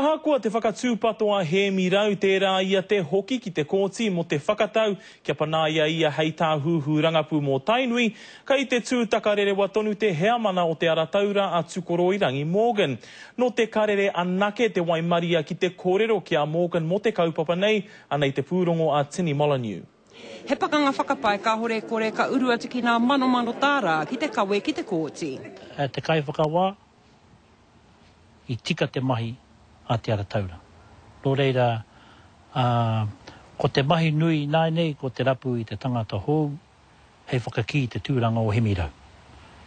Ahakoa te whakatūpatoa he mirau tērā ia te hoki ki te kōti mo te whakatau kia panaia ia hei tā huhu rangapu mō Tainui, ka i te tūtaka rerewa tonu te heamana o te arataura a Tukoroirangi Morgan. No te karere anake te waimaria ki te kōrero ki a Morgan mo te kaupapa nei, anei te pūrongo a Tini Molyneux. He pakanga whakapai ka hore kore ka urua tiki nā mano tāra ki te kawe ki te kōti. Te kai whakawā, i tika te mahi a te arataura. Nō reira, ko te mahi nui nai nei, ko te rapu i te tangata hou, hei whakaki te tūranga o he mirau.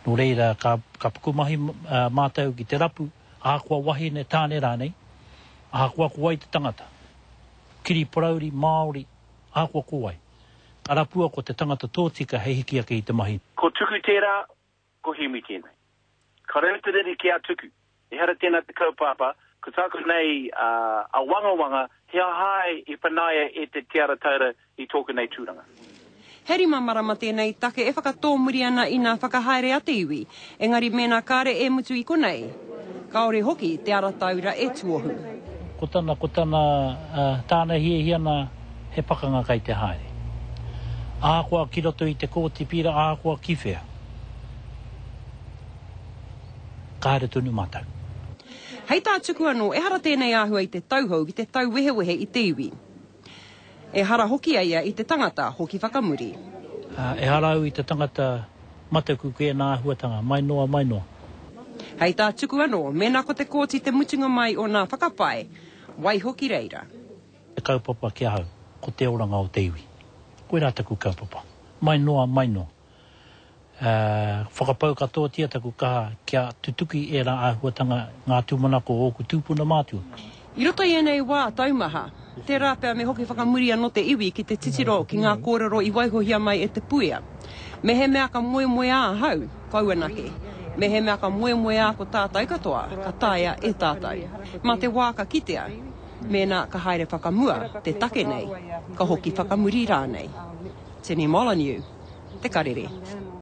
Nō reira, ka pukumahi mātau ki te rapu, ākua wahi ne tāne rānei, ākua kuai te tangata. Kiri Porauri, Māori, ākua kuai. A rapua ko te tangata tōtika hei hiki ake i te mahi. Ko tuku tērā, ko himi tēnei. Ka reutereri ki a tuku. E hara tēnā te kaupapa, ko tāku nei a wangawanga, hea hai i panaia e te tiarataura i tōku nei tūranga. Heri mamarama tēnei take e whakatōmuri ana i nā whakahaere a te iwi, engari mēnā kāre e mutu i konei. Kaore hoki te arataura e tuohu. Ko tāna tāna hiana he pakanga kai te haere. Ākua ki roto i te kōti pira, ākua ki whea. Kāre tunu mātau. Hei tā tuku anō, e hara tēnei āhua i te tauhou, i te tau wehewehe i te iwi. E hara hoki aia i te tangata hoki whakamuri. E hara au i te tangata mataku ke nā ahuatanga, mai noa. Hei tā tuku anō, mēnā ko te kōti te mutunga mai o nā whakapai, wai hoki reira. E kaupapa ki ahau, ko te oranga o te iwi. Koe rā taku kaupapa. Mai noa. Whakapau katoa tia taku kaha kia tutuki e rā āhuatanga ngā tūmanako o ku tūpuna mātua. I roto i enei wā taumaha, te rāpea me hoki whakamuria no te iwi ki te titiro ki ngā kōrero i waihohia mai e te puia. Me he mea ka moe ā hau, kauanake. Me he mea ka moe ā ko tātai katoa, ka tāia e tātai. Ma te wā ka kitea, mēnā ka haere whakamua, te take nei, ka hoki whakamuri rānei. Tini Molyneux, te karere.